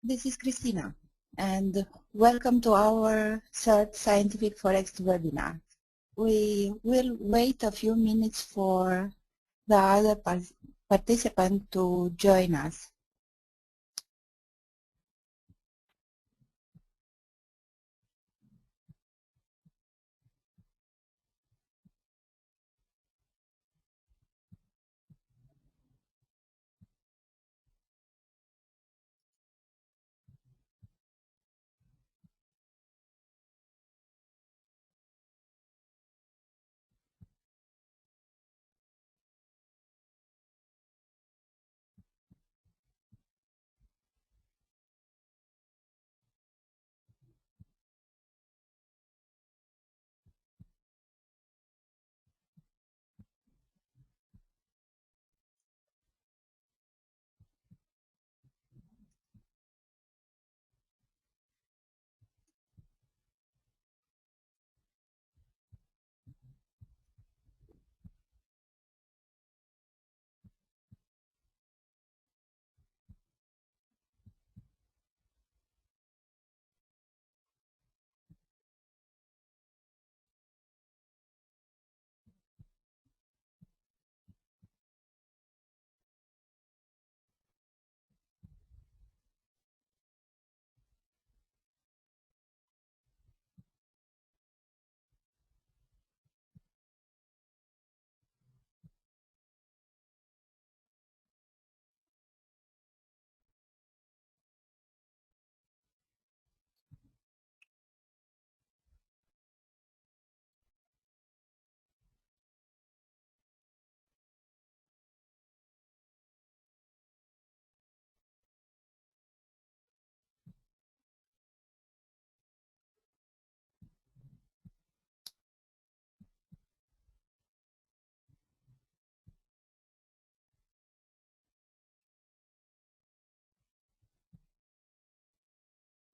This is Christina, and welcome to our third Scientific Forex webinar. We will wait a few minutes for the other participant to join us.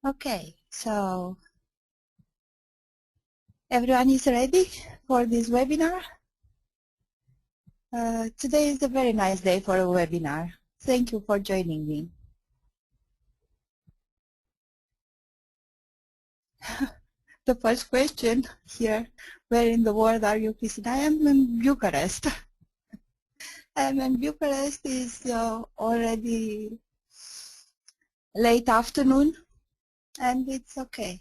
Okay, so everyone is ready for this webinar? Today is a very nice day for a webinar. Thank you for joining me. The first question here, where in the world are you, Christina? I am in Bucharest. I'm in Bucharest. Is already late afternoon, and it's okay.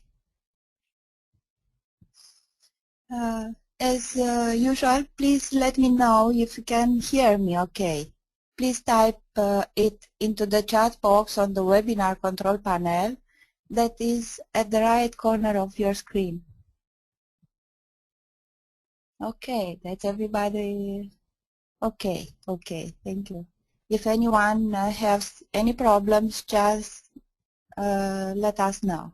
As usual, please let me know if you can hear me okay. Please type it into the chat box on the webinar control panel that is at the right corner of your screen. Okay, that's everybody. Okay, okay, thank you. If anyone has any problems, just let us know.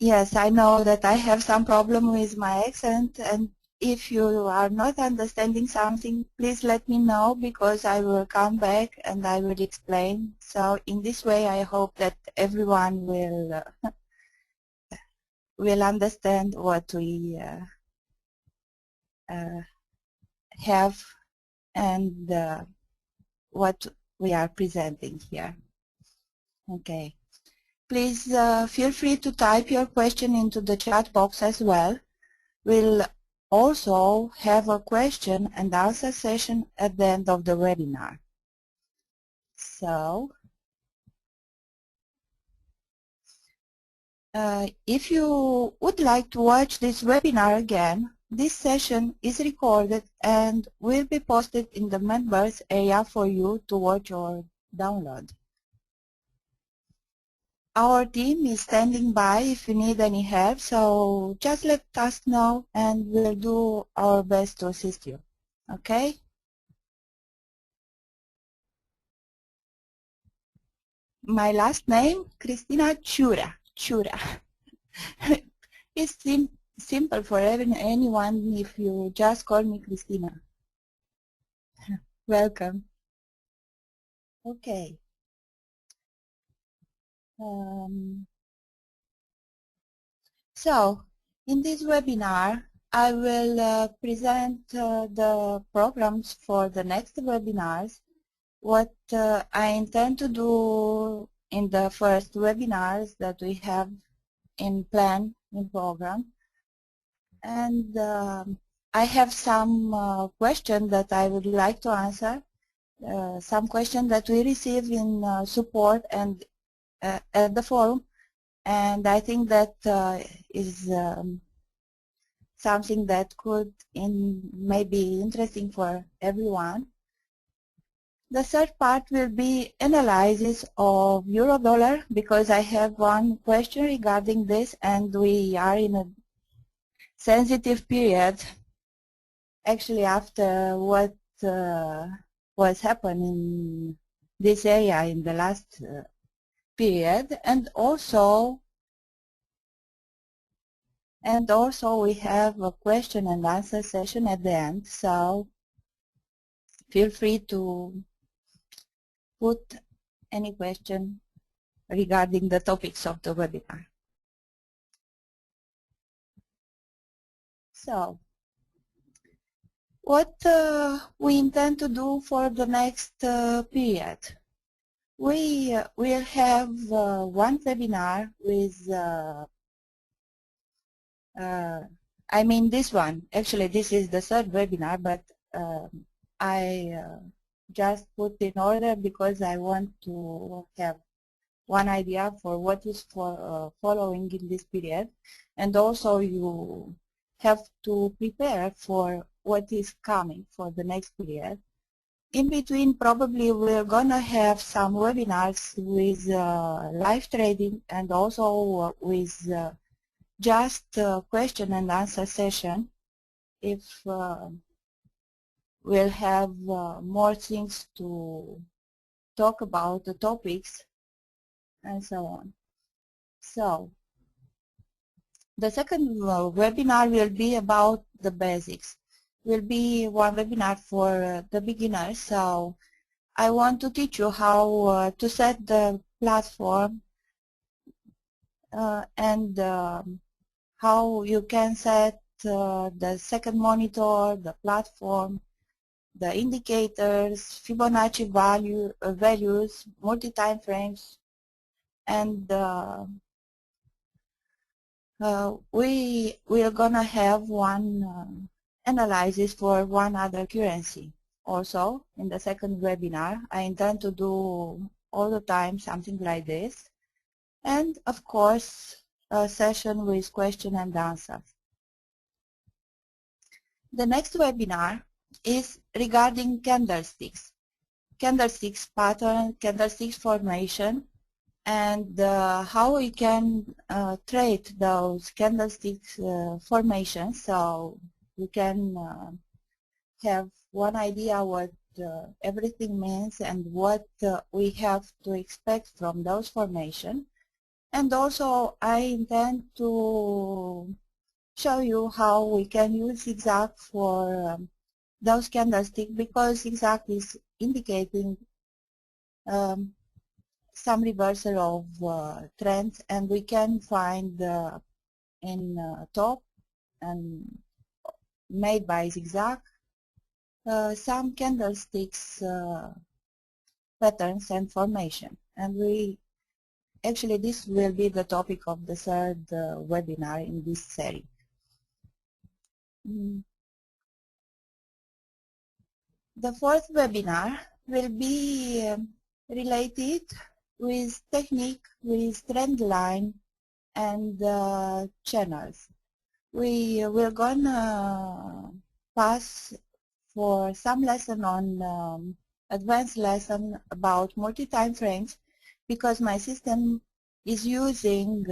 Yes, I know that I have some problem with my accent, and if you are not understanding something, please let me know because I will come back and I will explain. So in this way, I hope that everyone will understand what we have and what we are presenting here. Okay. Please feel free to type your question into the chat box as well. We'll also have a question and answer session at the end of the webinar. So, if you would like to watch this webinar again, this session is recorded and will be posted in the members area for you to watch or download. Our team is standing by if you need any help, so just let us know and we'll do our best to assist you. Okay? My last name, Christina Chura. Chura. It's simple for anyone if you just call me Christina. Welcome. Okay. So, in this webinar, I will present the programs for the next webinars. What I intend to do in the first webinars that we have in program. And I have some questions that I would like to answer. Some questions that we receive in support and at the forum. And I think that is something that could may be interesting for everyone. The third part will be analysis of euro-dollar, because I have one question regarding this, and we are in a sensitive period, actually after what was happening in this area in the last period, and also we have a question and answer session at the end, so feel free to put any question regarding the topics of the webinar. So, what we intend to do for the next period? We will have one webinar with, I mean this one, actually this is the third webinar, but I just put in order because I want to have one idea for what is following in this period, and also you have to prepare for what is coming for the next period. In between, probably we're going to have some webinars with live trading, and also with just question and answer session if we'll have more things to talk about, the topics and so on. So the second webinar will be about the basics. Will be one webinar for the beginners. So I want to teach you how to set the platform and how you can set the second monitor, the platform, the indicators, Fibonacci values, multi-time frames, and we are gonna have one analysis for one other currency. Also, in the second webinar, I intend to do all the time something like this, and of course, a session with question and answers. The next webinar is regarding candlesticks pattern, candlesticks formation, and how we can trade those candlesticks formations, so we can have one idea what everything means and what we have to expect from those formations. And also I intend to show you how we can use zigzag for those candlesticks, because zigzag is indicating some reversal of trends, and we can find in top and made by zigzag some candlesticks patterns and formation. And we actually, this will be the topic of the third webinar in this series. The fourth webinar will be related with technique, with trend line and channels. We will gonna pass for some lesson on advanced lesson about multi-time frames, because my system is using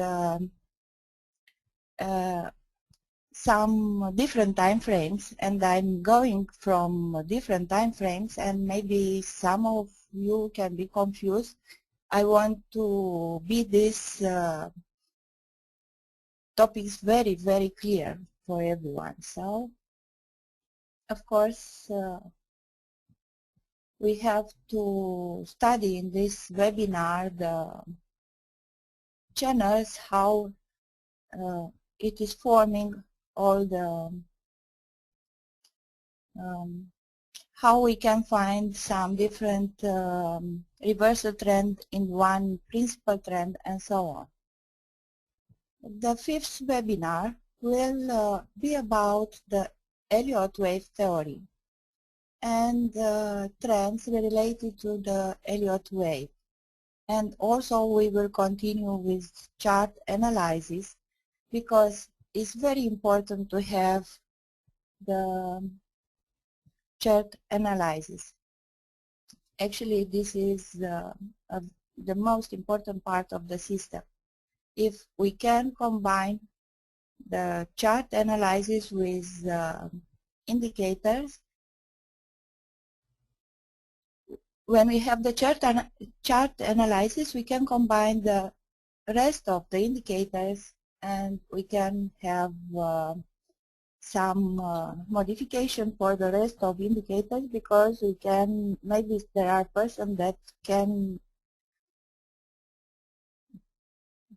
some different time frames, and I'm going from different time frames, and maybe some of you can be confused. I want to be this topics very, very clear for everyone. So, of course, we have to study in this webinar the channels, how it is forming all the how we can find some different reversal trend in one principal trend, and so on. The fifth webinar will be about the Elliott wave theory and trends related to the Elliott wave. And also we will continue with chart analysis, because it's very important to have the chart analysis. Actually, this is the most important part of the system. If we can combine the chart analysis with indicators, when we have the chart analysis, we can combine the rest of the indicators, and we can have some modification for the rest of indicators, because we can, maybe there are persons that can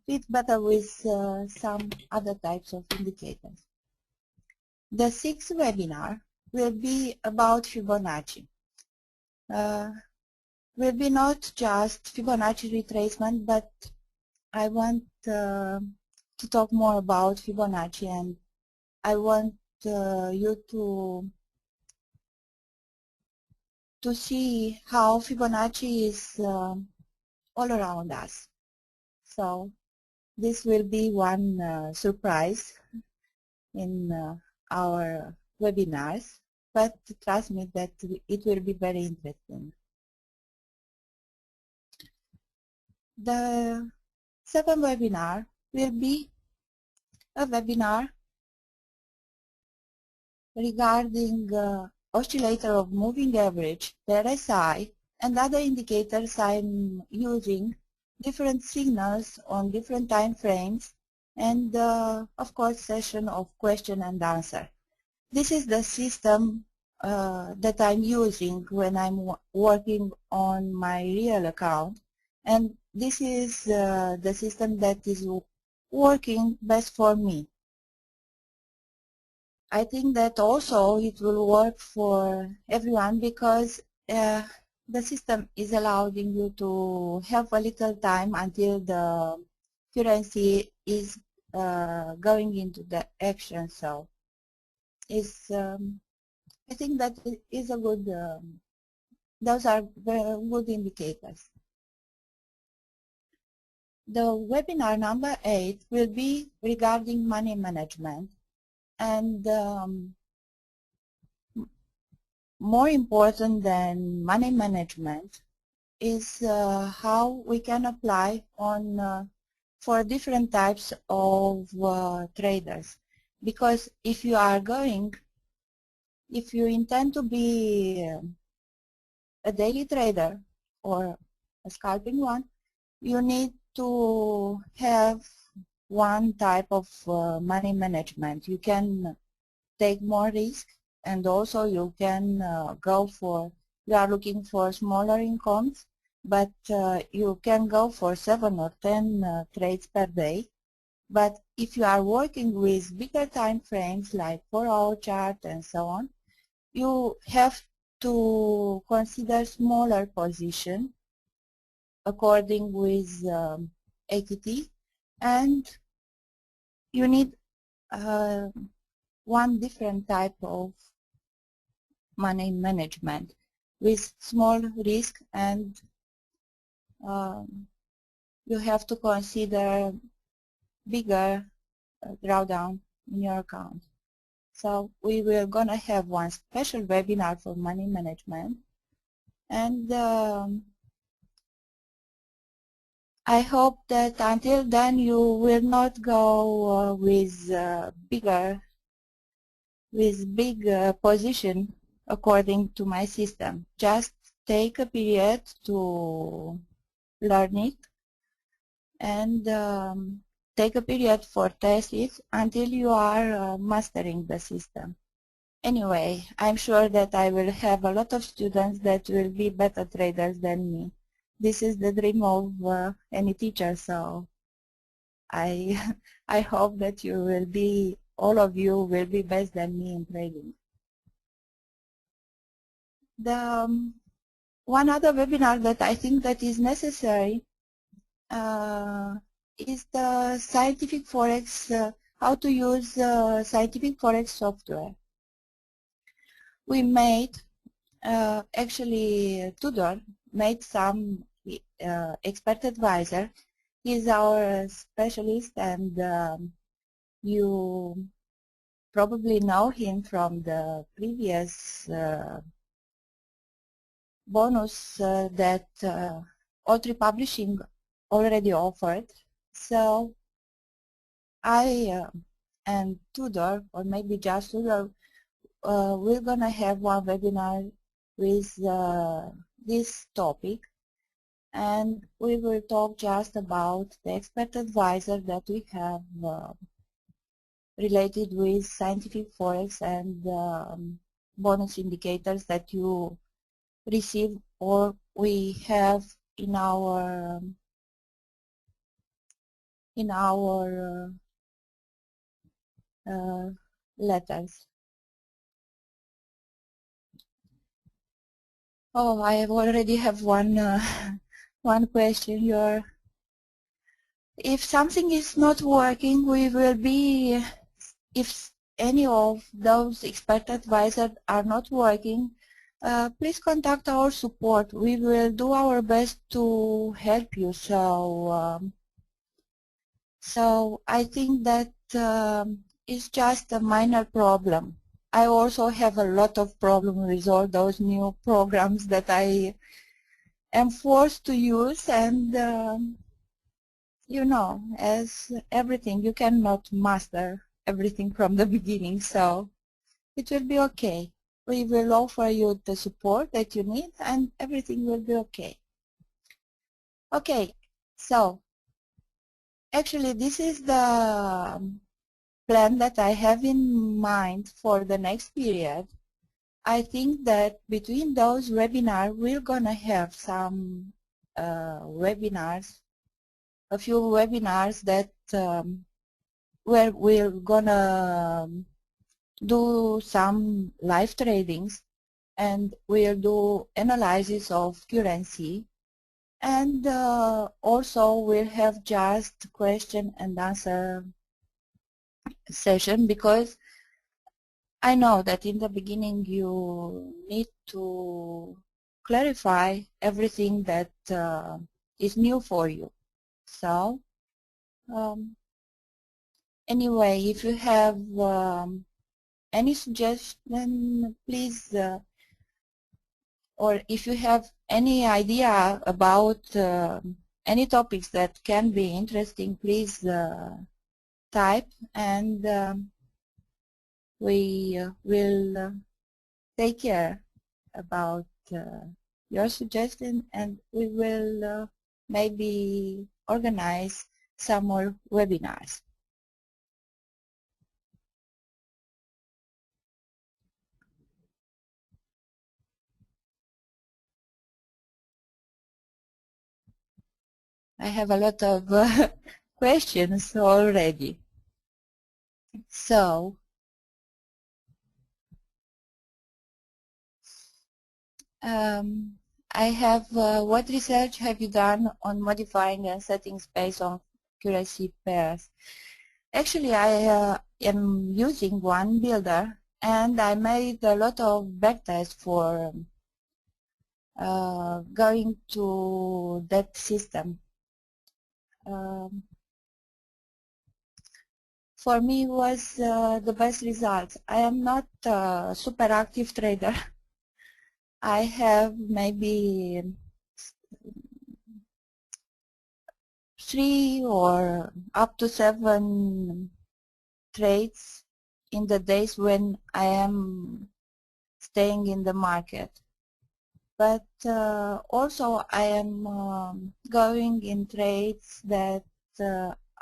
fit better with some other types of indicators. The sixth webinar will be about Fibonacci. Will be not just Fibonacci retracement, but I want to talk more about Fibonacci, and I want you to see how Fibonacci is all around us. So this will be one surprise in our webinars, but trust me that it will be very interesting. The seventh webinar will be a webinar regarding oscillator of moving average, the RSI, and other indicators I'm using, different signals on different time frames, and of course session of question and answer. This is the system that I'm using when I'm working on my real account, and this is the system that is working best for me. I think that also it will work for everyone, because the system is allowing you to have a little time until the currency is going into the action. So it's, I think that it is a good, those are very good indicators. The webinar number 8 will be regarding money management, and more important than money management is how we can apply on for different types of traders. Because if you intend to be a daily trader or a scalping one, you need to have one type of money management. You can take more risk, and also you can you are looking for smaller incomes, but you can go for 7 or 10 trades per day. But if you are working with bigger time frames like 4-hour chart and so on, you have to consider smaller position according with equity, and you need one different type of money management with small risk, and you have to consider bigger drawdown in your account. So we will gonna have one special webinar for money management, and I hope that until then you will not go with big position according to my system. Just take a period to learn it, and take a period for test it until you are mastering the system. Anyway, I'm sure that I will have a lot of students that will be better traders than me. This is the dream of any teacher, so I I hope that all of you will be better than me in trading. One other webinar that I think that is necessary is the Scientific Forex, how to use Scientific Forex software. We made, actually Tudor made some expert advisor. He's our specialist, and you probably know him from the previous bonus that All3 Publishing already offered. So I and Tudor, or maybe just Tudor, we're going to have one webinar with this topic, and we will talk just about the expert advisor that we have related with Scientific Forex and bonus indicators that you receive or we have in our letters. Oh, I already have one one question. If something is not working, we will be, if any of those expert advisors are not working, please contact our support. We will do our best to help you. So I think that it's just a minor problem. I also have a lot of problems with all those new programs that I am forced to use, and you know, as everything, you cannot master everything from the beginning, so it will be okay. We will offer you the support that you need, and everything will be okay. Okay, so actually this is the plan that I have in mind for the next period. I think that between those webinars, we're gonna have some webinars, a few webinars that where we're gonna do some live tradings, and we'll do analysis of currency, and also we'll have just question and answer session, because I know that in the beginning you need to clarify everything that is new for you. So anyway, if you have any suggestion, please, or if you have any idea about any topics that can be interesting, please type, and we will take care about your suggestion, and we will maybe organize some more webinars. I have a lot of questions already. So I have, what research have you done on modifying and settings based on currency pairs? Actually, I am using one builder, and I made a lot of backtests for going to that system. For me, was the best result. I am not a super active trader. I have maybe 3 or up to 7 trades in the days when I am staying in the market. But also I am going in trades that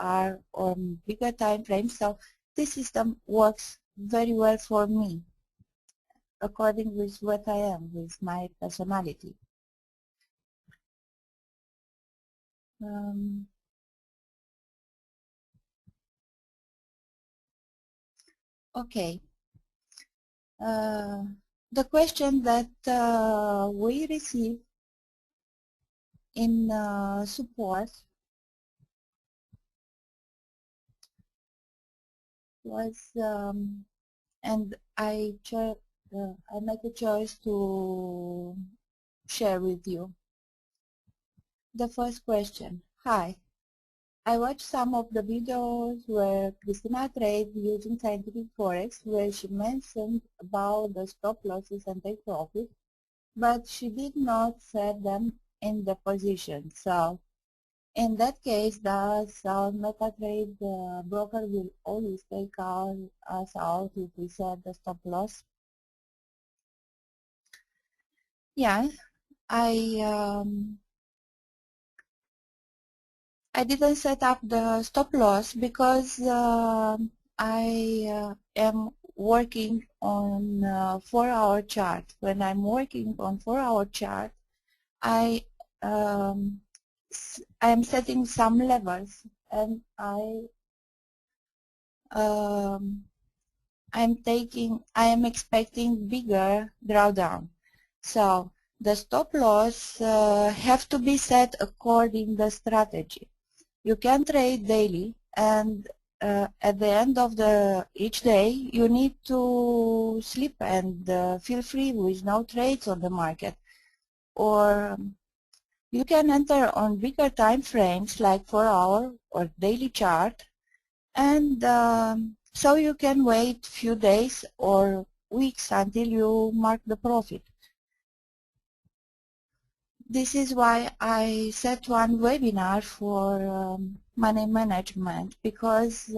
are on bigger time frames, so this system works very well for me, according with what I am, with my personality. Okay. the question that we received in support was, and I make a choice to share with you. The first question: Hi, I watched some of the videos where Christina trade using Scientific Forex, where she mentioned about the stop losses and take profit, but she did not set them in the position. So in that case, does our MetaTrade broker will always take us out if we set the stop loss? Yeah, I didn't set up the stop loss because I am working on 4-hour chart. When I'm working on 4-hour chart, I am setting some levels, and I am expecting bigger drawdown. So the stop loss have to be set according the strategy. You can trade daily, and at the end of each day you need to sleep and feel free with no trades on the market. Or you can enter on bigger time frames like 4-hour or daily chart, and so you can wait few days or weeks until you mark the profit. This is why I set one webinar for money management, because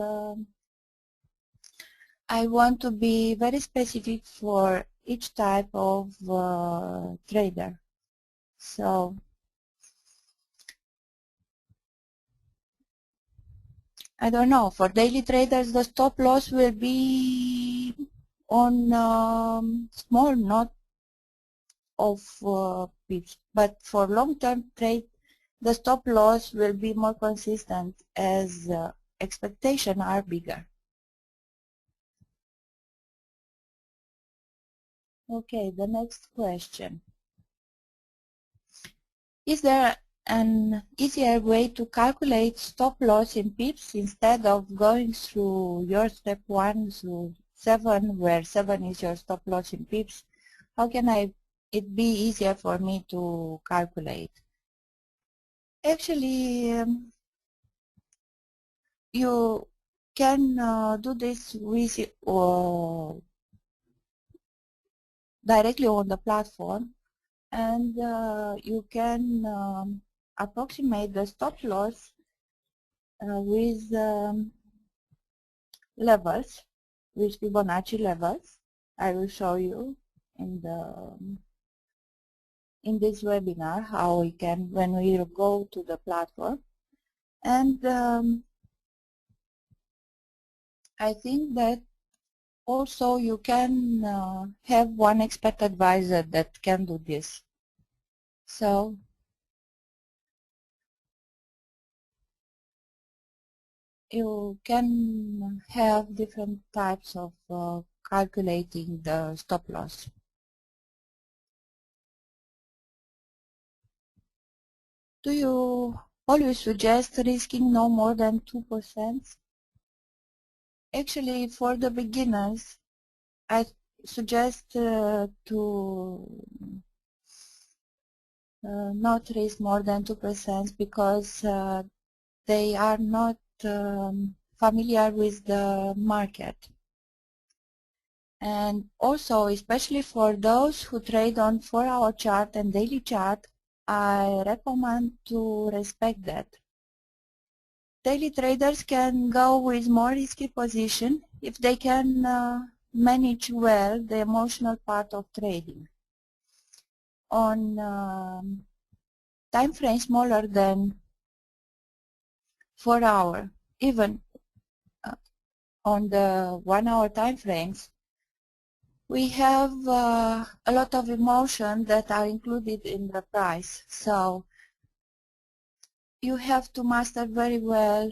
I want to be very specific for each type of trader. So I don't know, for daily traders the stop loss will be on small, not of pips, but for long-term trade the stop loss will be more consistent as expectations are bigger. Okay, the next question. Is there an easier way to calculate stop loss in pips instead of going through your step 1 through 7, where 7 is your stop loss in pips? How can it be easier for me to calculate? Actually, you can do this with directly on the platform, and you can approximate the stop loss with levels, with Fibonacci levels. I will show you in this webinar how we can, when we go to the platform. And I think that also you can have one expert advisor that can do this. So you can have different types of calculating the stop loss. Do you always suggest risking no more than 2%? Actually, for the beginners, I suggest to not risk more than 2% because they are not familiar with the market. And also, especially for those who trade on 4-hour chart and daily chart, I recommend to respect that. Daily traders can go with more risky position if they can manage well the emotional part of trading. On time frame smaller than 4 hour, even on the 1 hour time frames, we have a lot of emotion that are included in the price. So you have to master very well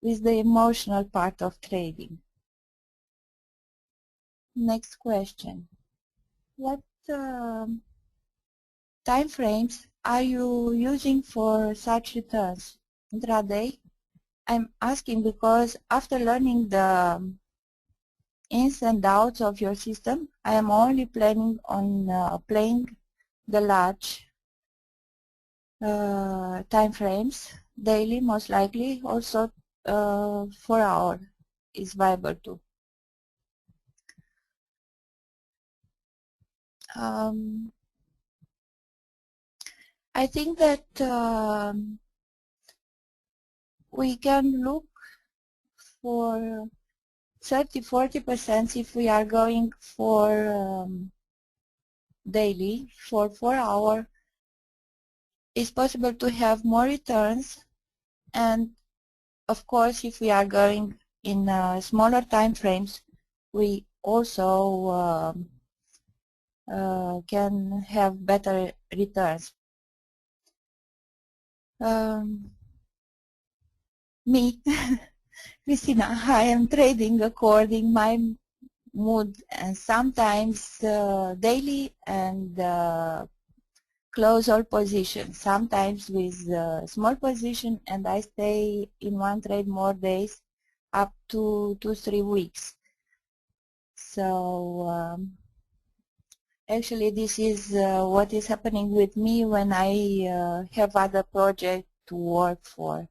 with the emotional part of trading. Next question. What time frames are you using for such returns? Intraday? I'm asking because after learning the ins and outs of your system, I am only planning on playing the large time frames daily, most likely. Also, 4 hour is viable too. I think that we can look for 30–40% if we are going for daily. For 4 hour, it's possible to have more returns, and of course, if we are going in smaller time frames, we also can have better returns. Me, Christina, I am trading according my mood, and sometimes daily and close all positions, sometimes with small position, and I stay in one trade more days, up to 2–3 weeks. So actually this is what is happening with me when I have other projects to work for.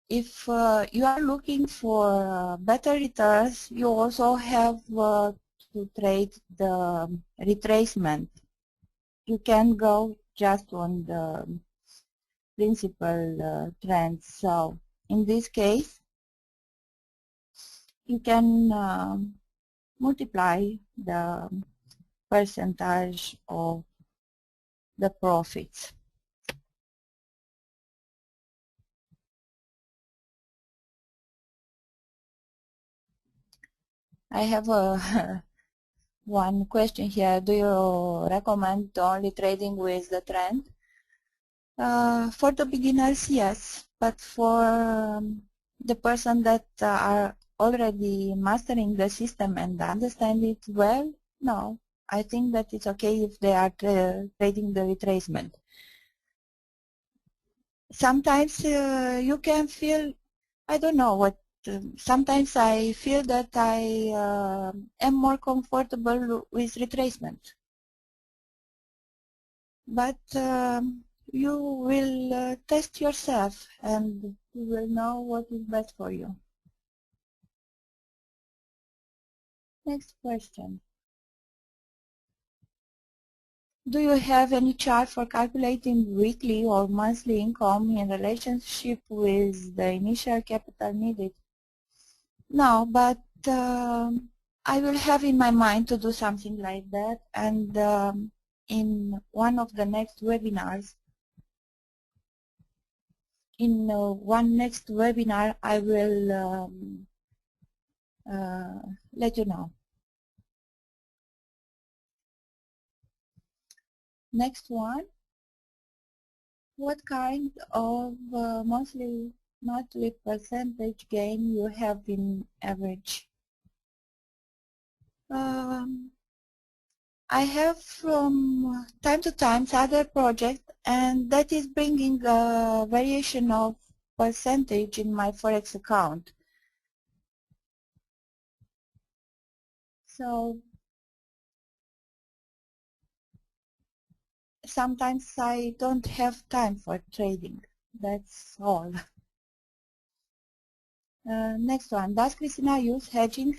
If you are looking for better returns, you also have to trade the retracement. You can go just on the principal trends. So in this case, you can multiply the percentage of the profits. I have one question here. Do you recommend only trading with the trend? For the beginners, yes, but for the person that are already mastering the system and understand it well, no. I think that it's okay if they are trading the retracement. Sometimes you can feel, I don't know what, sometimes I feel that I am more comfortable with retracement. But you will test yourself and you will know what is best for you. Next question. Do you have any chart for calculating weekly or monthly income in relationship with the initial capital needed? No, but I will have in my mind to do something like that, and in one of the next webinars, I will let you know. Next one. What kind of monthly percentage gain you have in average? I have from time to time other project, and that is bringing a variation of percentage in my Forex account. So sometimes I don't have time for trading. That's all. Next one. Does Christina use hedging?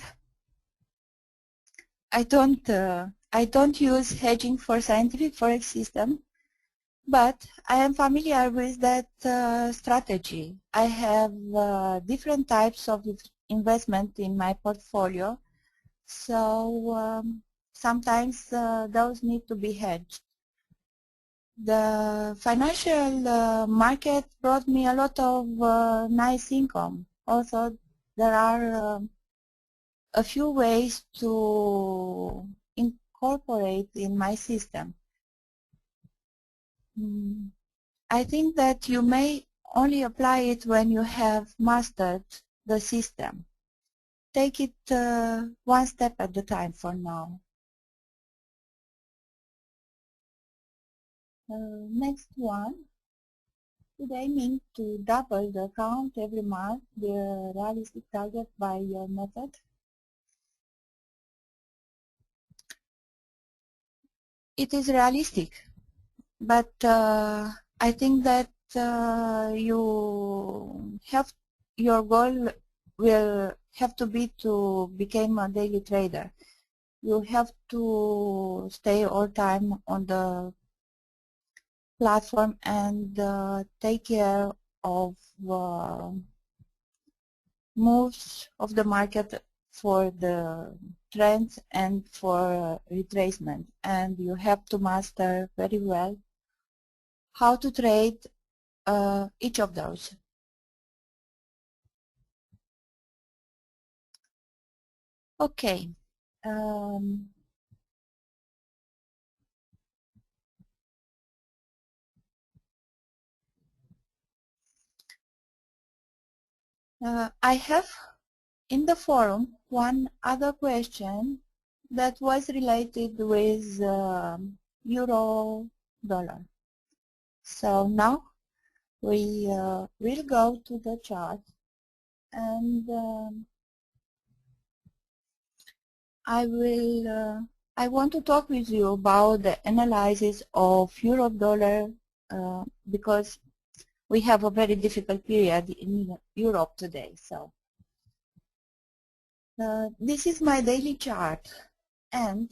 I don't use hedging for scientific Forex system, but I am familiar with that strategy. I have different types of investment in my portfolio, so sometimes those need to be hedged. The financial market brought me a lot of nice income. Also, there are a few ways to incorporate in my system. I think that you may only apply it when you have mastered the system. Take it one step at a time for now. Next one. Should aiming to double the count every month the realistic target by your method? It is realistic, but I think that you have your goal will have to be to become a daily trader. You have to stay all time on the platform and take care of moves of the market for the trends and for retracement, and you have to master very well how to trade each of those. Okay. I have in the forum one other question that was related with euro dollar. So now we will go to the chart, and I want to talk with you about the analysis of euro dollar because we have a very difficult period in Europe today. So this is my daily chart, and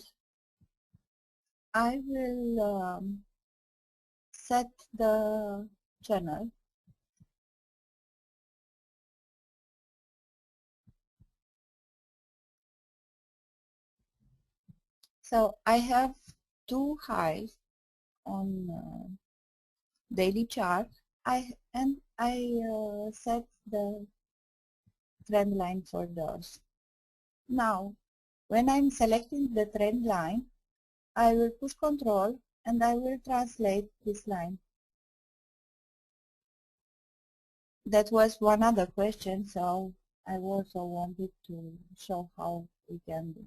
I will set the channel. So I have two highs on daily chart. I set the trend line for those. Now, when I'm selecting the trend line, I will push control and I will translate this line. That was one other question, so I also wanted to show how we can do.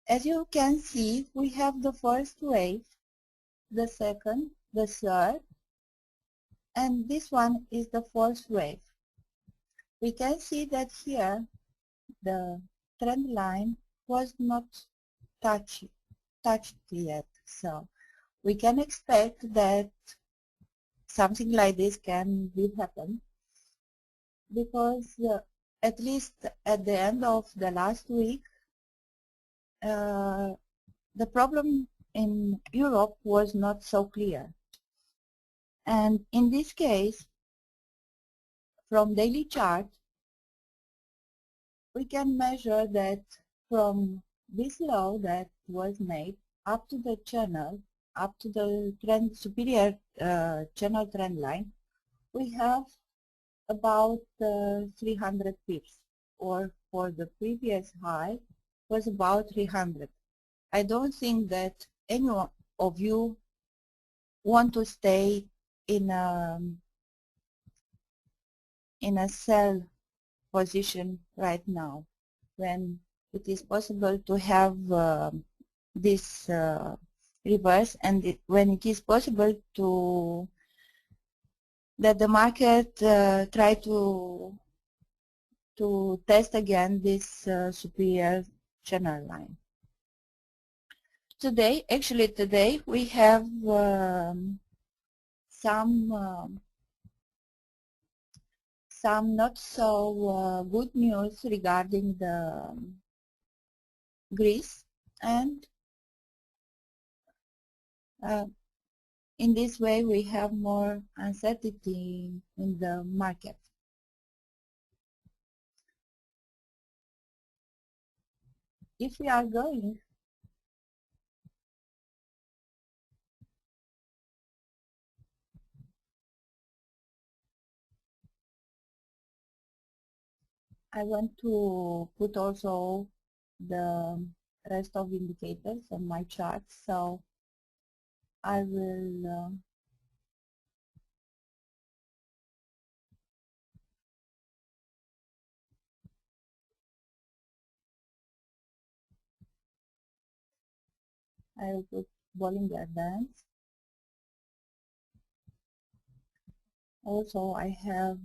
As you can see, we have the first wave, the second, the third, and this one is the fourth wave. We can see that here the trend line was not touched yet, so we can expect that something like this can be happen, because at least at the end of the last week the problem in Europe was not so clear. And in this case, from daily chart, we can measure that from this low that was made up to the channel, up to the trend, superior channel trend line, we have about 300 pips, or for the previous high was about 300. I don't think that any of you want to stay in a sell position right now, when it is possible to have this reverse, and when it is possible to that the market try to test again this superior channel line. Today, actually today, we have some not so good news regarding the Greece, and in this way we have more uncertainty in the market. If we are going I want to put also the rest of indicators on my chart, so I will put Bollinger Bands. Also, I have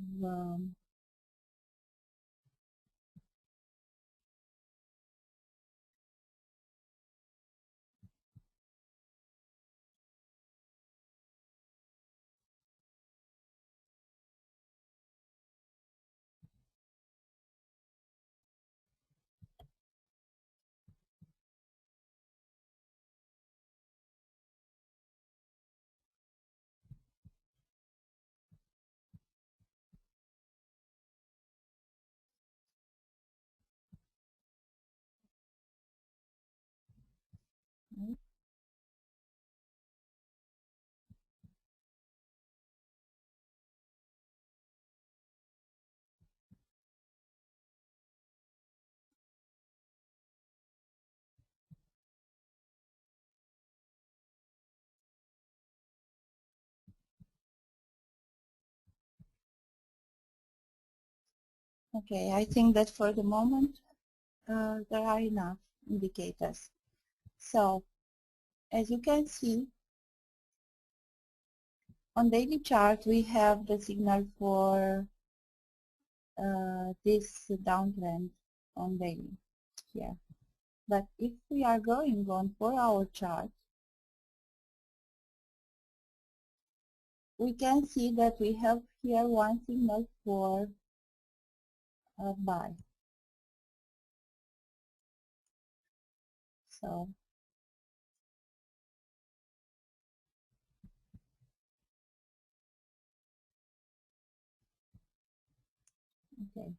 okay, I think that for the moment there are enough indicators. So, as you can see, on daily chart we have the signal for this downtrend on daily here. But if we are going on 4-hour chart, we can see that we have here one signal for a buy. So okay.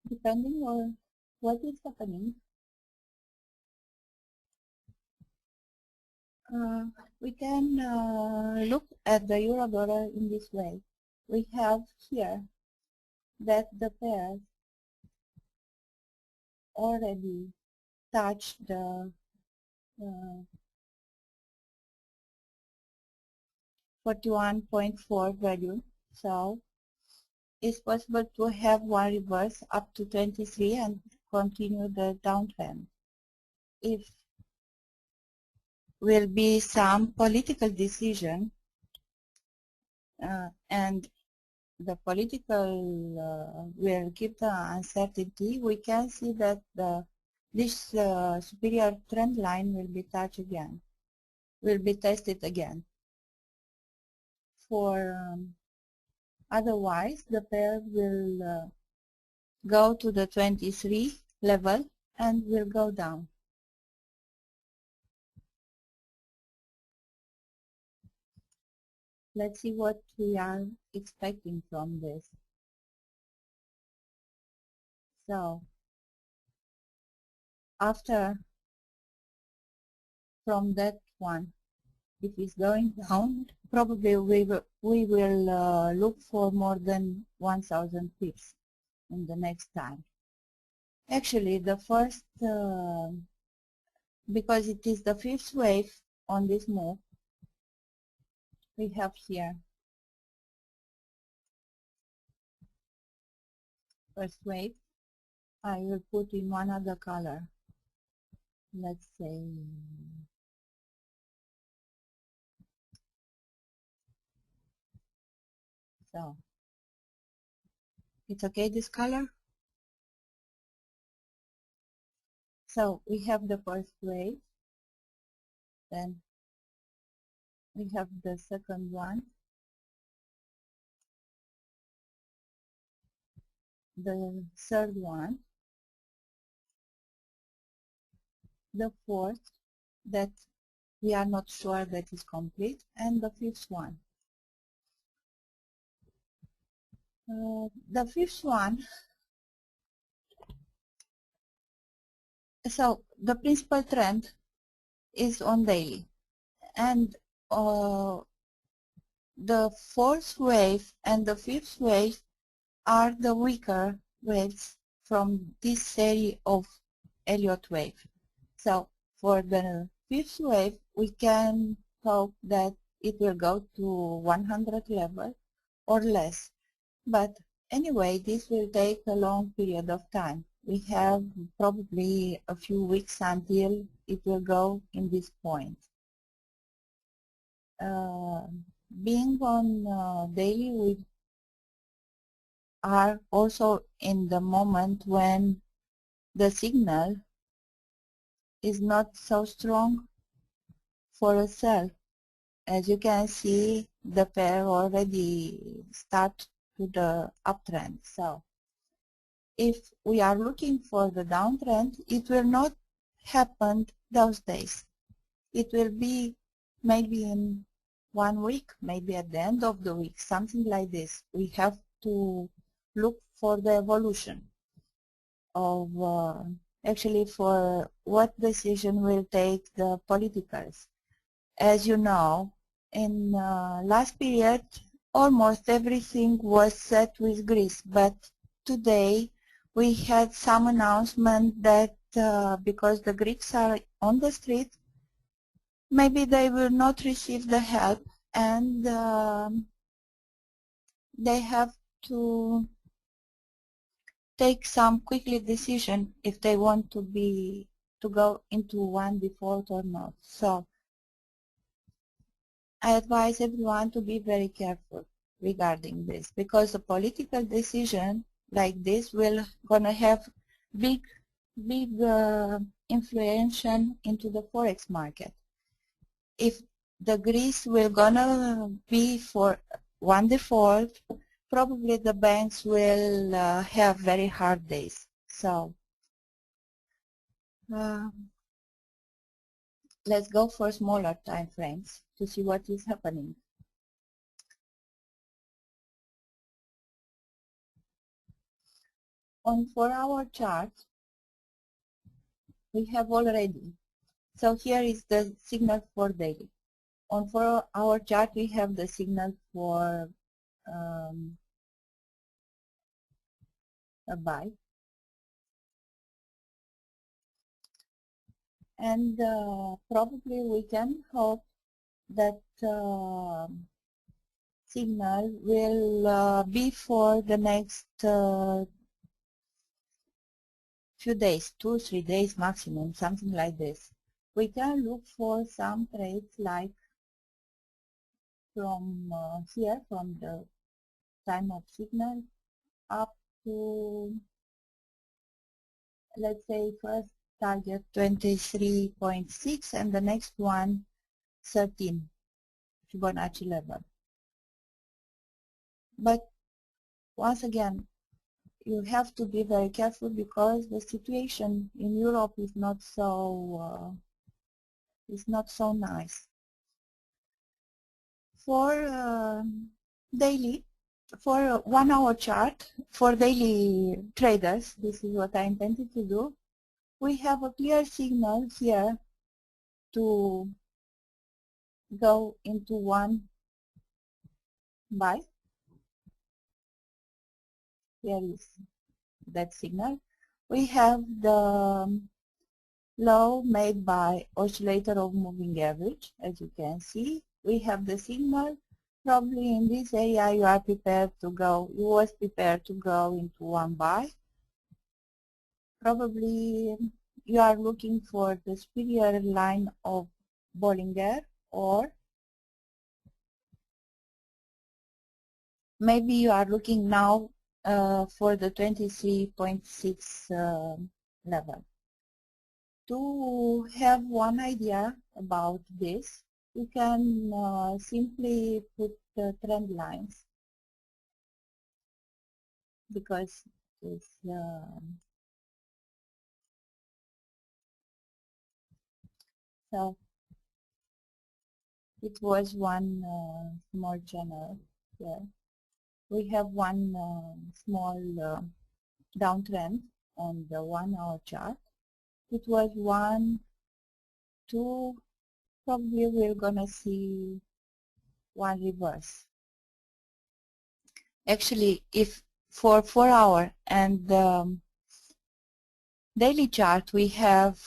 Depending on what is happening, we can look at the euro dollar in this way. We have here that the pairs already touched the 41.4 value. So it's possible to have one reverse up to 23 and continue the downtrend. If will be some political decision and the political will keep the uncertainty, we can see that this superior trend line will be touched again, will be tested again. For otherwise, the pair will go to the 23 level and will go down. Let's see what we are expecting from this. So, after from that one, if it's going down, probably we will look for more than 1,000 pips in the next time. Actually, the first, because it is the fifth wave on this move, we have here first wave. I will put in one other color. Let's say so. It's okay, this color? So we have the first wave, then we have the second one, the third one, the fourth, that we are not sure that is complete, and the fifth one. The fifth one, so the principal trend is on daily, and the fourth wave and the fifth wave are the weaker waves from this series of Elliott wave. So for the fifth wave, we can hope that it will go to 100 level or less. But anyway, this will take a long period of time. We have probably a few weeks until it will go in this point. Being on daily, we are also in the moment when the signal is not so strong for a sell. As you can see, the pair already start to the uptrend. So if we are looking for the downtrend, it will not happen those days. It will be maybe in 1 week, maybe at the end of the week, something like this. We have to look for the evolution of actually for what decision will take the politicals. As you know, in last period, almost everything was set with Greece, but today we had some announcement that because the Greeks are on the street, maybe they will not receive the help, and they have to take some quickly decision if they want to go into one default or not. So I advise everyone to be very careful regarding this, because a political decision like this will gonna have big influence into the forex market. If the Greece will gonna be for one default, probably the banks will have very hard days. So let's go for smaller time frames to see what is happening. On 4-hour chart, we have already. So here is the signal for daily. On 4-hour chart, we have the signal for a buy. And probably we can hope that signal will be for the next few days, 2-3 days maximum, something like this. We can look for some trades like from here, from the time of signal up to, let's say, first target 23.6 and the next one 13 Fibonacci level. But once again, you have to be very careful because the situation in Europe is not so nice. For daily, for 1-hour chart, for daily traders, this is what I intended to do. We have a clear signal here to go into one buy. Here is that signal. We have the low made by oscillator of moving average, as you can see. We have the signal. Probably in this area you are prepared to go, you was prepared to go into one buy. Probably you are looking for the superior line of Bollinger, or maybe you are looking now for the 23.6 level. To have one idea about this, you can simply put trend lines, because it's so it was one small channel here. We have one small downtrend on the 1-hour chart. It was 1, 2, probably we're gonna see one reverse. Actually, if for 4-hour and daily chart we have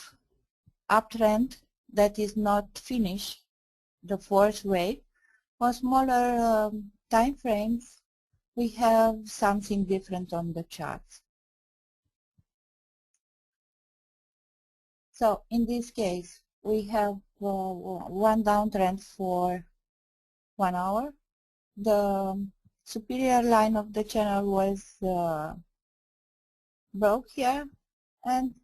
uptrend that is not finished, the fourth wave, on smaller time frames we have something different on the charts. So in this case, we have one downtrend for 1 hour. The superior line of the channel was broke here, and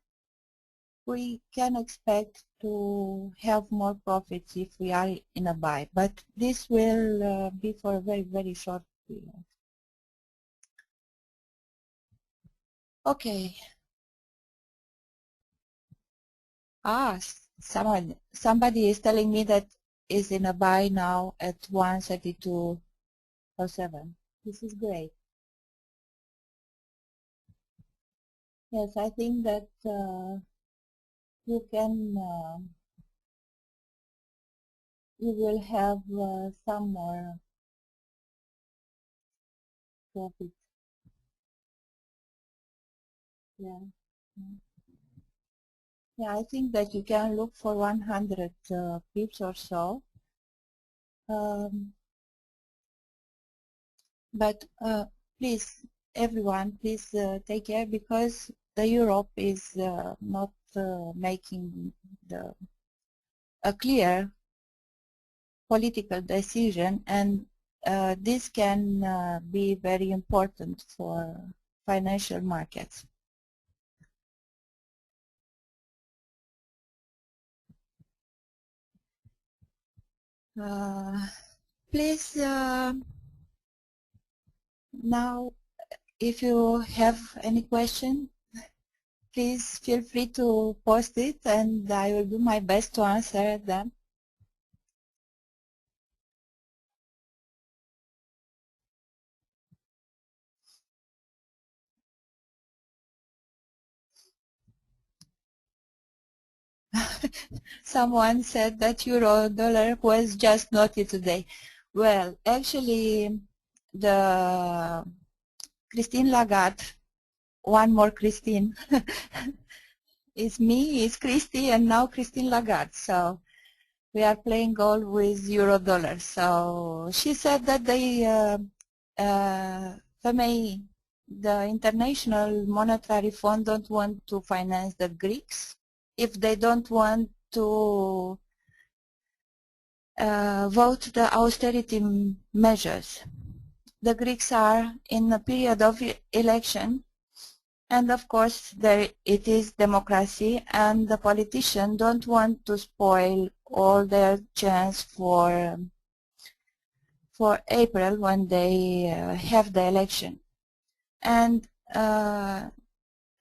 we can expect to have more profits if we are in a buy, but this will be for a very, very short period. Okay. Somebody is telling me that is in a buy now at 132.07. This is great. Yes, I think that you will have some more profit. Yeah. Yeah, I think that you can look for 100 pips or so. But please, everyone, please take care, because the Europe is not making a clear political decision, and this can be very important for financial markets. Please, now, if you have any question, please feel free to post it, and I will do my best to answer them. Someone said that euro dollar was just naughty today. Well, actually, the Christine Lagarde, one more Christine, is me, is Christy, and now Christine Lagarde. So we are playing golf with euro dollar. So she said that FMI, the International Monetary Fund, don't want to finance the Greeks if they don't want to vote the austerity measures. The Greeks are in a period of election, and of course it is democracy, and the politicians don't want to spoil all their chance for April when they have the election. And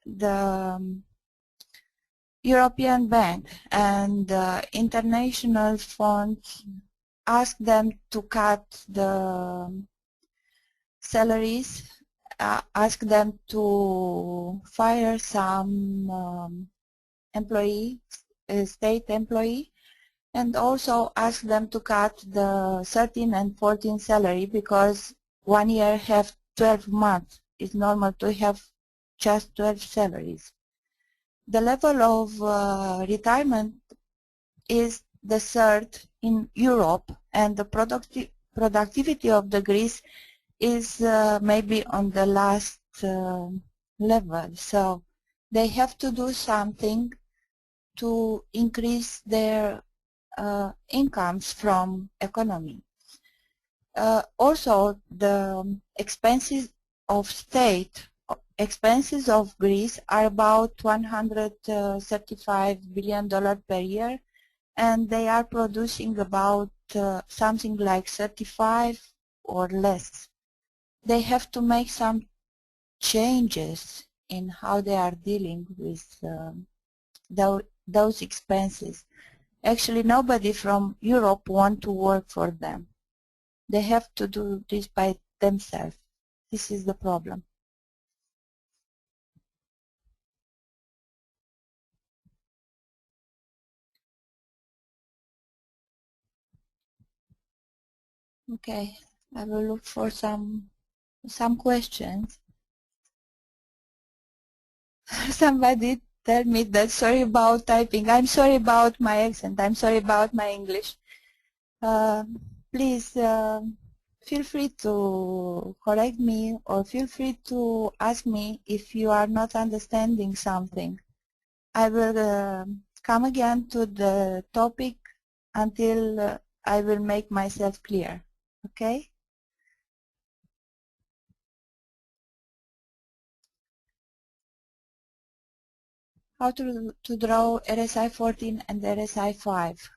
the European Bank and international funds ask them to cut the salaries, ask them to fire some employee, state employee, and also ask them to cut the 13 and 14 salary, because 1 year have 12 months. It's normal to have just 12 salaries. The level of retirement is the third in Europe, and the productivity of the Greece is maybe on the last level. So they have to do something to increase their incomes from economy. Also, the expenses of state, expenses of Greece are about $135 billion per year, and they are producing about something like 35 or less. They have to make some changes in how they are dealing with those expenses. Actually, nobody from Europe wants to work for them. They have to do this by themselves. This is the problem. Okay, I will look for some questions. Somebody tell me that sorry about typing. I'm sorry about my accent. I'm sorry about my English. Please feel free to correct me or feel free to ask me if you are not understanding something. I will come again to the topic until I will make myself clear. Okay? How to draw RSI 14 and RSI 5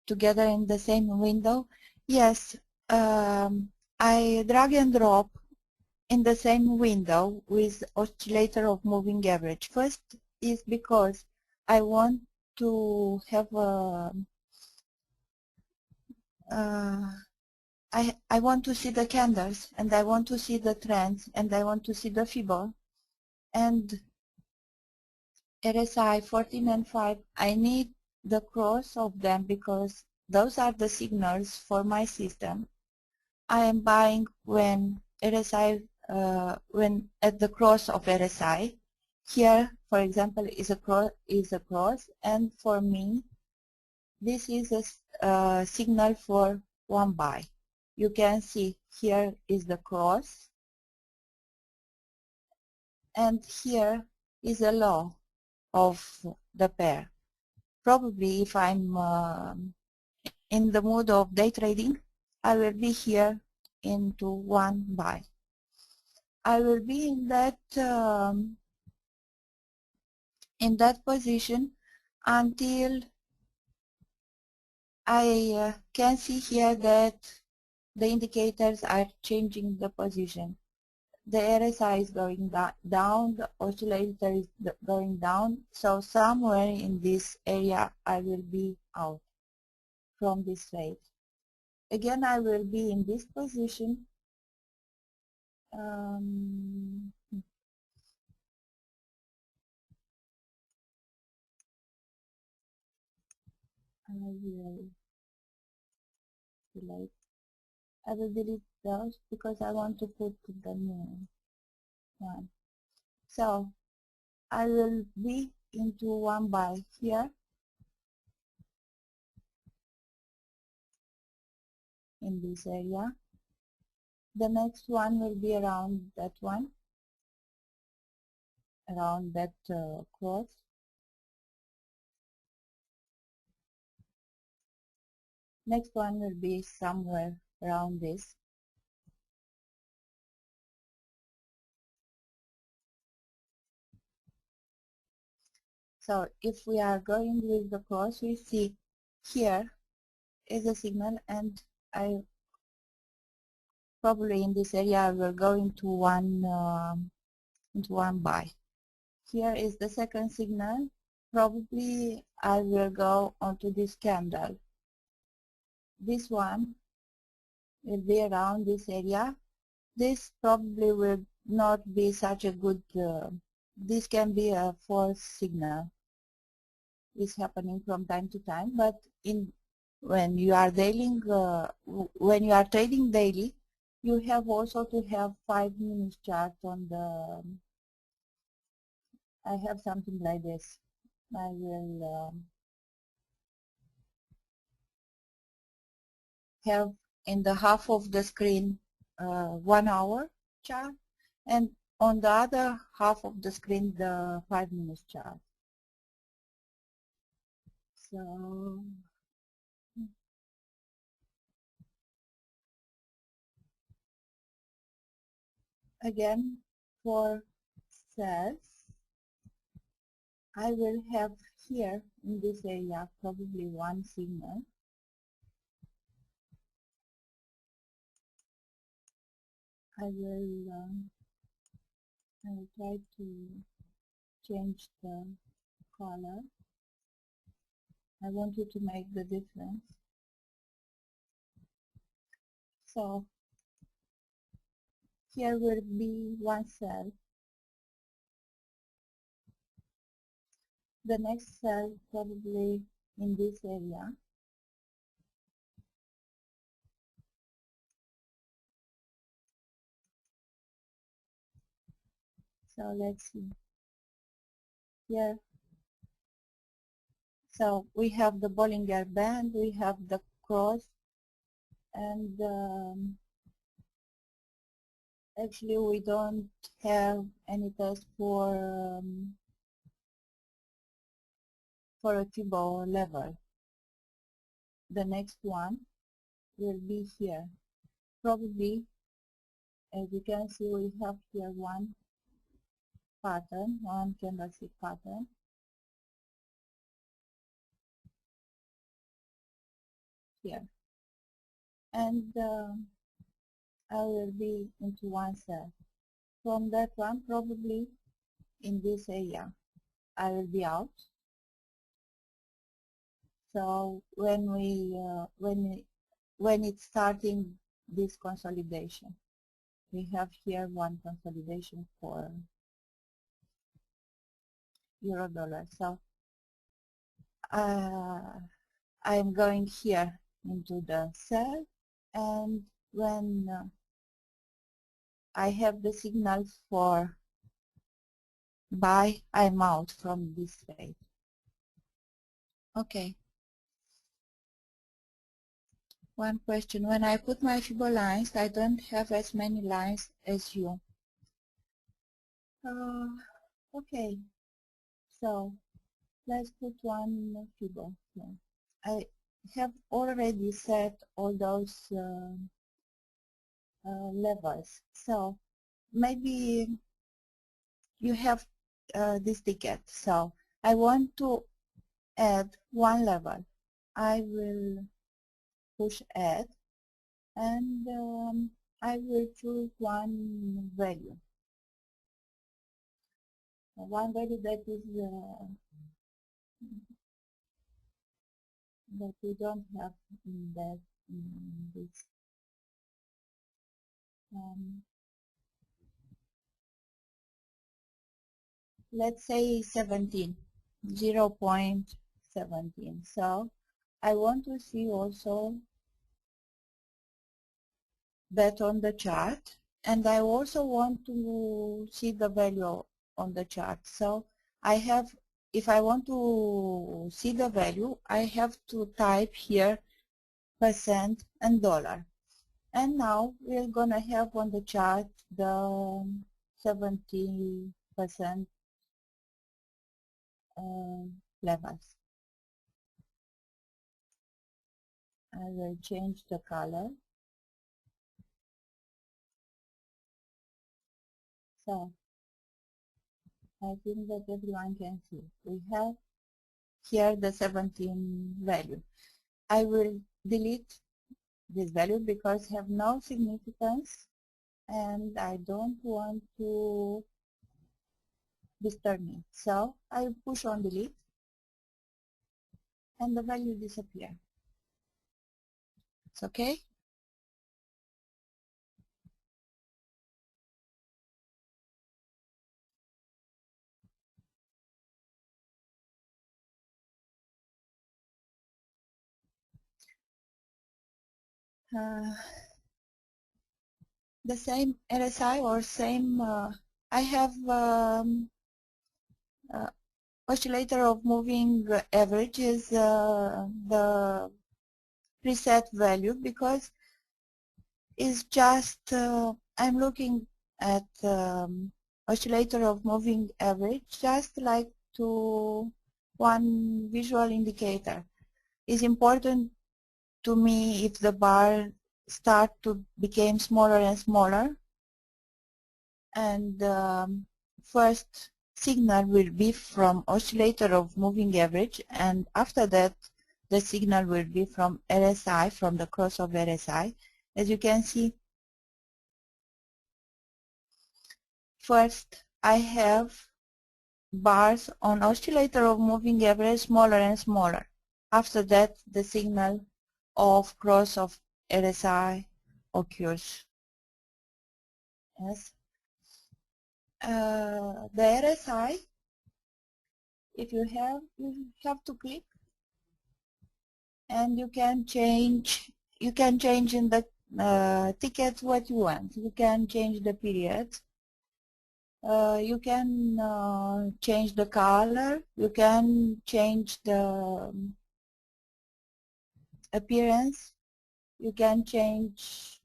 together in the same window? Yes, I drag and drop in the same window with oscillator of moving average. First is because I want to have a I want to see the candles, and I want to see the trends, and I want to see the Fibon. And RSI 14 and 5, I need the cross of them because those are the signals for my system. I am buying when RSI, when at the cross of RSI. Here, for example, is a cross, and for me, this is a signal for one buy. You can see here is the cross, and here is a low of the pair. Probably if I'm in the mood of day trading, I will be here into one buy. I will be in that position until I can see here that the indicators are changing the position. The RSI is going down, the oscillator is going down, so somewhere in this area I will be out from this trade. Again, I will be in this position. I will delete. I will delete those because I want to put the new one. So I will be into one buy here in this area. The next one will be around that one, around that cross. Next one will be somewhere around this. So if we are going with the cross, we see here is a signal, and I probably in this area I will go into one buy. Here is the second signal. Probably I will go onto this candle. This one will be around this area. This probably will not be such a good, this can be a false signal. It's happening from time to time, but when you are when you are trading daily, you have also to have 5 minutes chart on the, I have something like this. I will have in the half of the screen 1 hour chart, and on the other half of the screen the 5 minutes chart. So again, for sales, I will have here in this area probably one signal. I will try to change the color. I want you to make the difference. So here will be one cell. The next cell probably in this area. So let's see here. So we have the Bollinger Band, we have the cross, and Actually, we don't have any test for a Fibo level. The next one will be here. Probably, as you can see, we have here one pattern, one candlestick pattern. Here. And I will be into one cell. From that one, probably in this area, I will be out. So when it's starting this consolidation, we have here one consolidation for euro dollar. So I'm going here into the cell, and when I have the signal for buy, I'm out from this trade. Okay. One question. When I put my Fibo lines, I don't have as many lines as you. Okay. So let's put one Fibo here. I have already set all those levels. So maybe you have this ticket. So I want to add one level. I will push add, and I will choose one value. One value that is that we don't have in this. Let's say 17, 0.17. So I want to see also that on the chart, and I also want to see the value on the chart. So I have, if I want to see the value, I have to type here percent and dollar. And now we're gonna have on the chart the 70% levels. I will change the color. So I think that everyone can see. We have here the 17 value. I will delete this value because have no significance, and I don't want to disturb me. So I push on delete, and the value disappear. It's okay? The same RSI or same, I have oscillator of moving average is the preset value because it's just, I'm looking at oscillator of moving average just like to one visual indicator. It's important to me if the bar start to become smaller and smaller, and first signal will be from oscillator of moving average, and after that the signal will be from RSI, from the cross of RSI. As you can see, first I have bars on oscillator of moving average smaller and smaller. After that the signal of cross of RSI occurs. Yes. The RSI, if you have to click, and you can change in the ticket what you want. You can change the period. You can change the color. You can change the appearance. You can change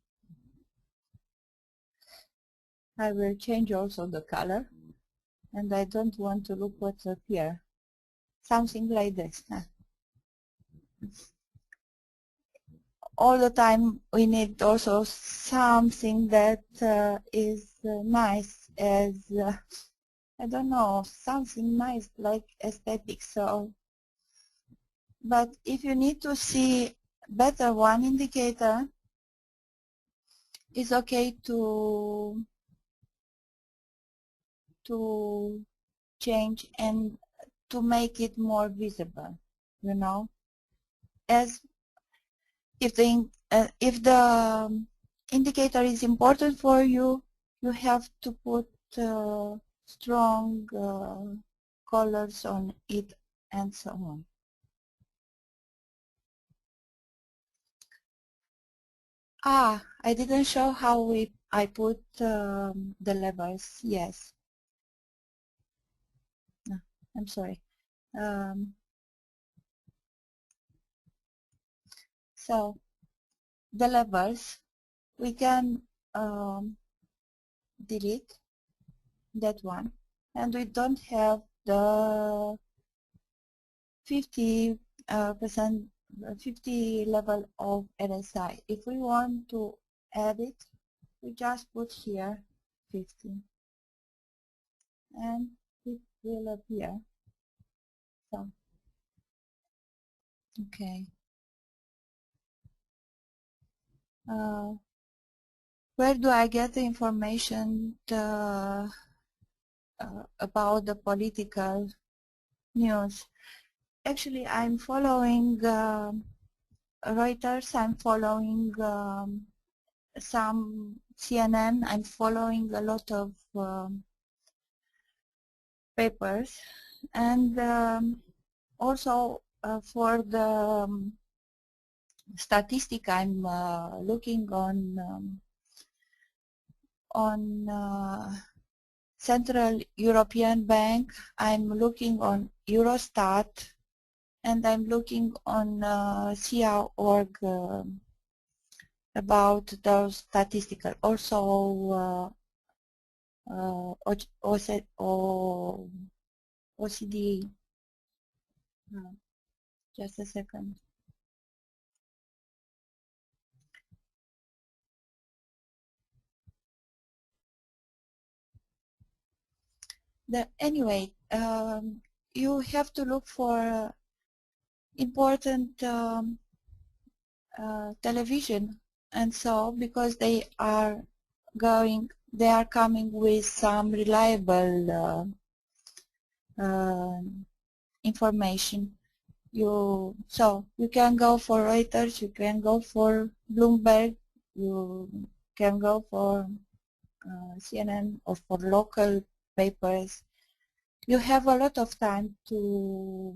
I will change also the color, and I don't want to look what's up here. Something like this. All the time we need also something that is nice as, I don't know, something nice like aesthetic. So, but if you need to see better one indicator, it's okay to change and to make it more visible, you know, as if the indicator is important for you, you have to put strong colors on it and so on. I didn't show how I put the levels. Yes. No, I'm sorry. So the levels, we can delete that one, and we don't have the 50% 50 level of LSI. If we want to add it, we just put here 50 and it will appear. So, okay. Where do I get the information about the political news? Actually, I'm following Reuters, I'm following some CNN, I'm following a lot of papers, and also for the statistic I'm looking on Central European Bank, I'm looking on Eurostat, and I'm looking on SIA.org about those statistical. Also OECD. Just a second. Anyway, you have to look for important television, and so because they are coming with some reliable information. So you can go for Reuters, you can go for Bloomberg, you can go for CNN or for local papers. You have a lot of time to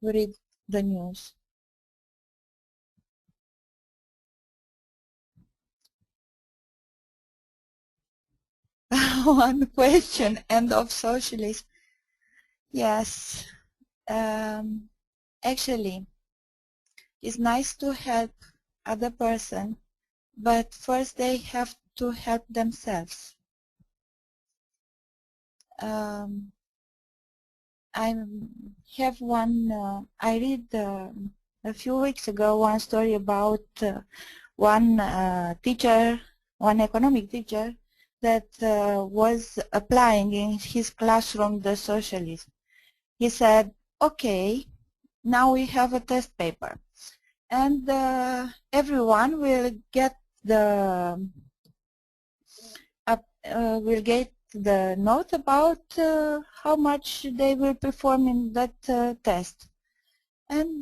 read the news. One question, end of socialism. Yes, actually, it's nice to help other person, but first they have to help themselves. I have one, I read a few weeks ago one story about one teacher, one economic teacher that was applying in his classroom the socialism. He said, okay, now we have a test paper, and everyone will get the note about how much they will perform in that test. And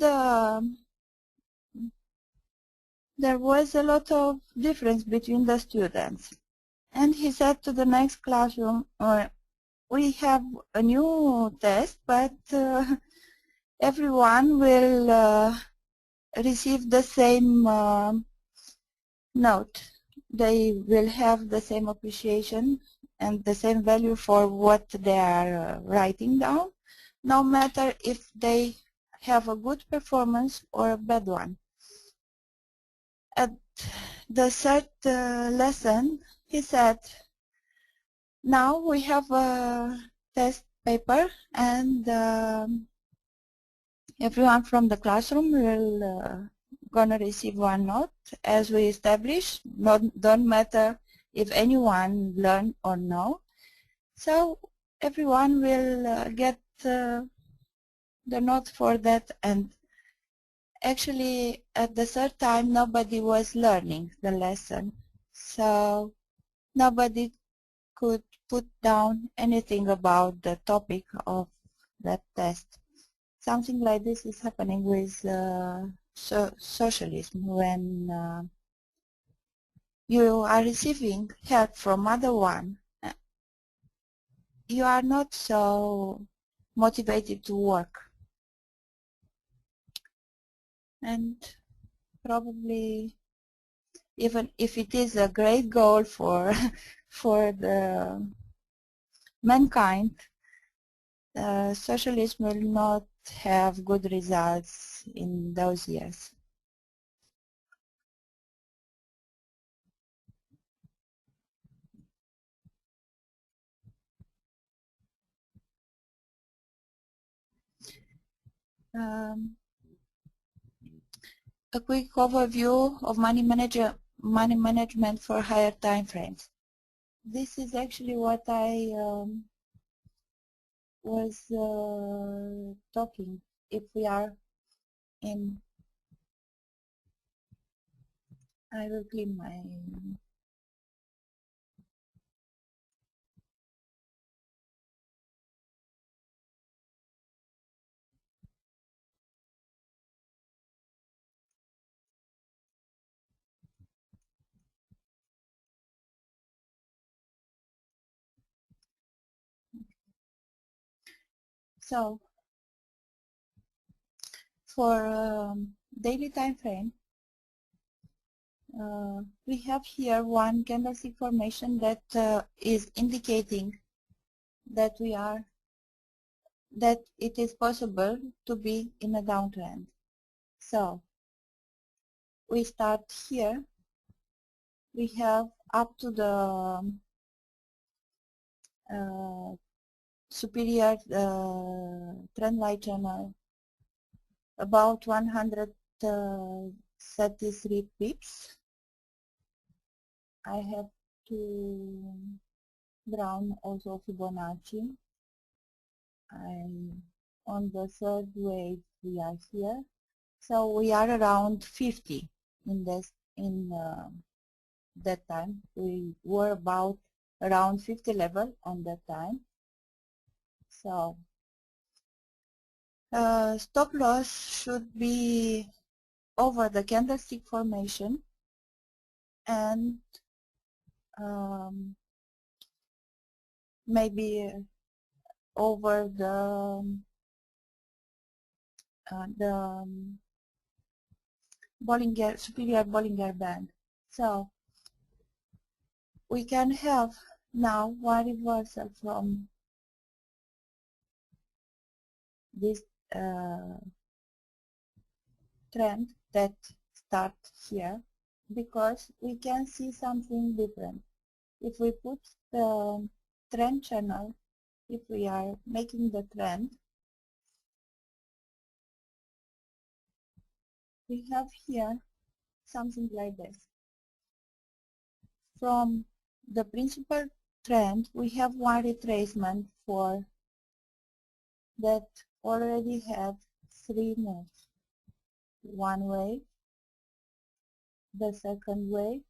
there was a lot of difference between the students. And he said to the next classroom, we have a new test, but everyone will receive the same note. They will have the same appreciation and the same value for what they are writing down, no matter if they have a good performance or a bad one. At the third lesson, he said, Now we have a test paper, and everyone from the classroom will gonna receive one note. As we established, don't matter if anyone learn or no. So everyone will get the note for that. And actually, at the third time, nobody was learning the lesson, so nobody could put down anything about the topic of that test. Something like this is happening with socialism. When you are receiving help from other one, you are not so motivated to work. And probably, even if it is a great goal for for the mankind, socialism will not have good results in those years. Um, a quick overview of money management for higher time frames. This is actually what I was talking. If we are in, I will clean my. So for daily time frame, we have here one candlestick formation that is indicating that it is possible to be in a downtrend. So we start here. We have up to the superior trend line channel about 133 pips. I have to brown also Fibonacci. On the third wave we are here, so we are around 50 in that time. We were about around 50 level on that time. So stop loss should be over the candlestick formation and maybe over the superior Bollinger Band. So we can have now one reversal from this trend that starts here, because we can see something different. If we put the trend channel, if we are making the trend, we have here something like this. From the principal trend, we have one retracement for that already had 3 moves. One wave, the second wave,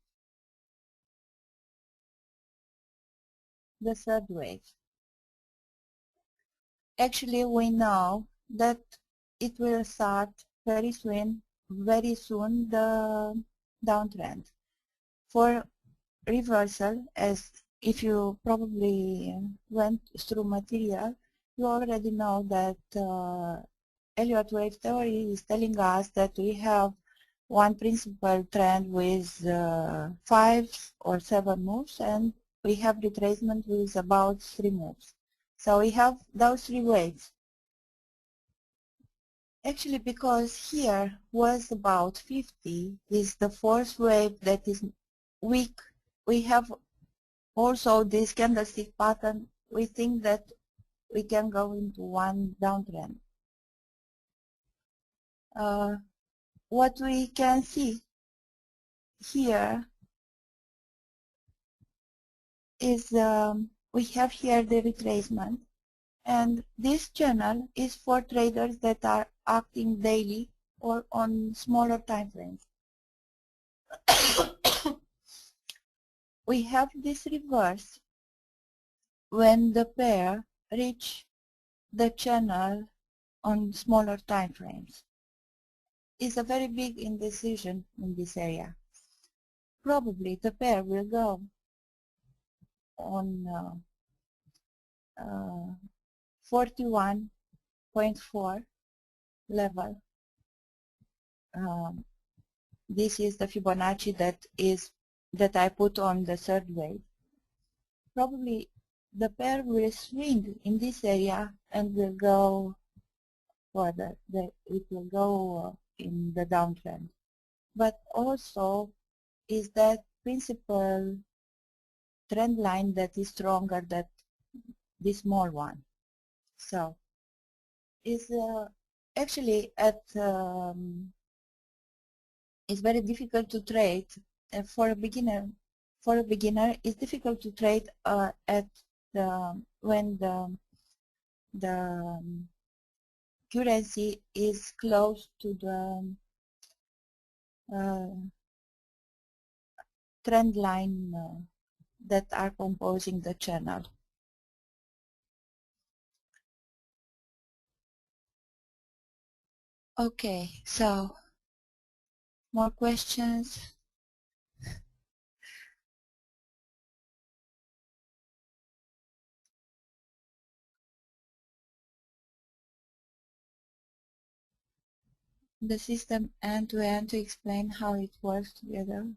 the third wave. Actually, we know that it will start very soon the downtrend. For reversal, as if you probably went through material, you already know that Elliott wave theory is telling us that we have one principal trend with 5 or 7 moves, and we have retracement with about 3 moves. So we have those 3 waves. Actually, because here was about 50, is the fourth wave that is weak. We have Also, this candlestick pattern, we think that we can go into one downtrend. What we can see here is we have here the retracement, and this channel is for traders that are acting daily or on smaller time frames. We have this reverse when the pair reach the channel on smaller time frames. It's a very big indecision in this area. Probably the pair will go on 41.4 level. This is the Fibonacci that I put on the third wave. Probably the pair will swing in this area and will go further. It will go in the downtrend. But also is that principal trend line that is stronger than this small one. So is actually it's very difficult to trade for a beginner. For a beginner, it's difficult to trade at when the currency is close to the trend line that are composing the channel. Okay, so more questions? The system end-to-end to explain how it works together,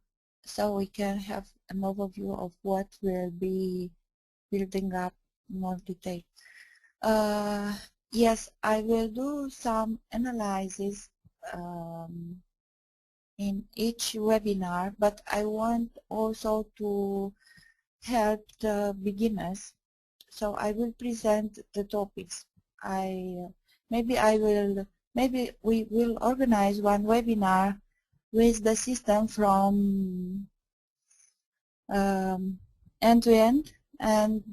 so we can have an overview of what will be building up in more detail. Yes, I will do some analysis in each webinar, but I want also to help the beginners. So I will present the topics. Maybe we will organize one webinar with the system from end to end, and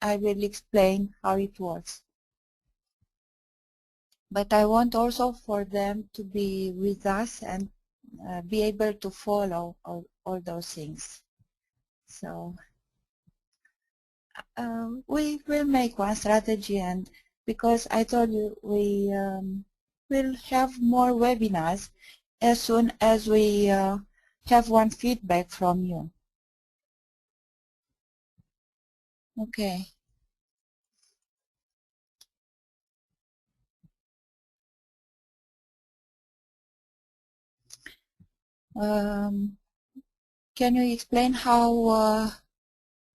I will explain how it works. But I want also for them to be with us and be able to follow all those things. So we will make one strategy, and because I told you we will have more webinars as soon as we have one feedback from you. Okay. Can you explain how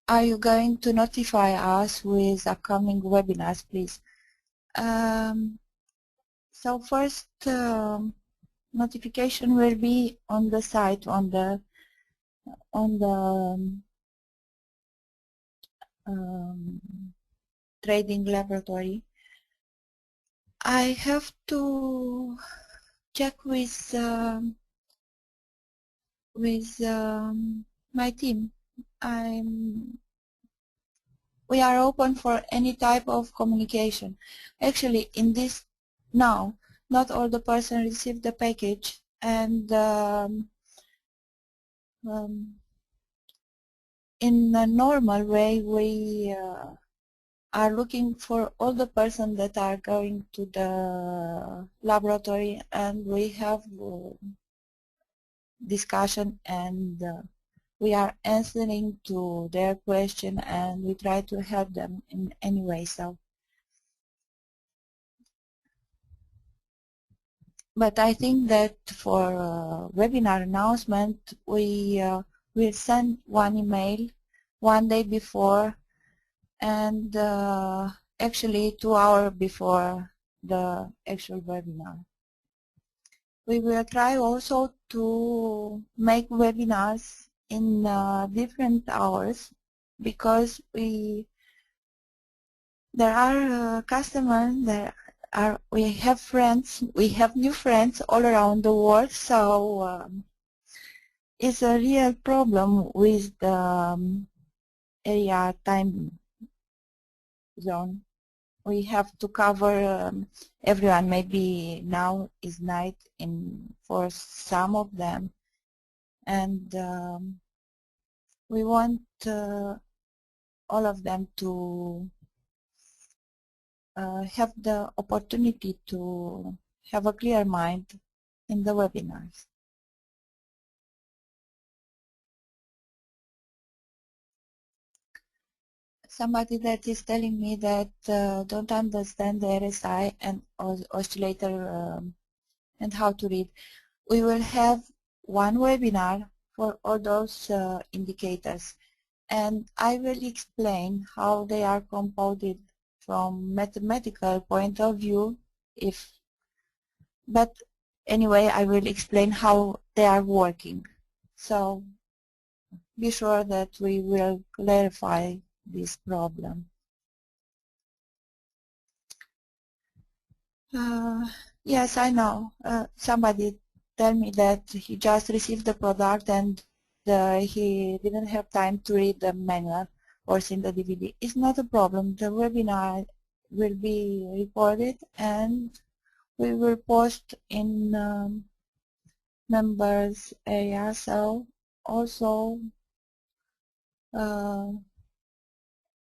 are you going to notify us with upcoming webinars, please? So first notification will be on the site, on the trading laboratory. I have to check with my team. We are open for any type of communication. Actually, in this now, not all the person received the package, and in a normal way, we are looking for all the persons that are going to the laboratory, and we have discussion, and we are answering to their question, and we try to help them in any way. So, but I think that for webinar announcement, we will send one email one day before, and actually 2 hours before the actual webinar. We will try also to make webinars in different hours because there are customers, we have friends, we have new friends all around the world, so it's a real problem with the area time zone. We have to cover everyone. Maybe now is night for some of them, and we want all of them to have the opportunity to have a clear mind in the webinars. Somebody that is telling me that don't understand the RSI and oscillator and how to read. We will have one webinar for all those indicators, and I will explain how they are composed from mathematical point of view. But anyway, I will explain how they are working. So be sure that we will clarify this problem. Yes, I know. Somebody tell me that he just received the product and he didn't have time to read the manual or see the DVD. It's not a problem. The webinar will be recorded and we will post in members area. So also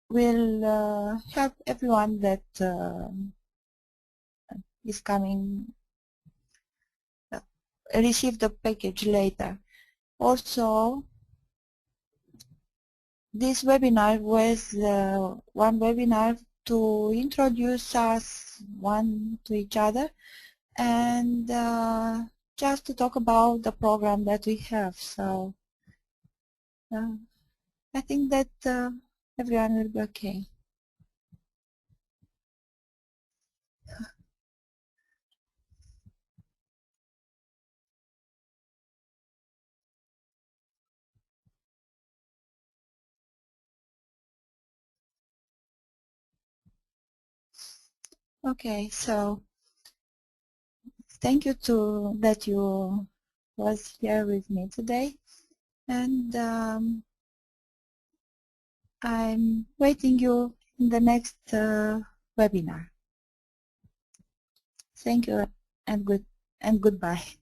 will help everyone that is coming receive the package later. Also, this webinar was one webinar to introduce us one to each other and just to talk about the program that we have. So I think that everyone will be okay. Okay, so thank you that you was here with me today, and I'm waiting you in the next webinar. Thank you and goodbye.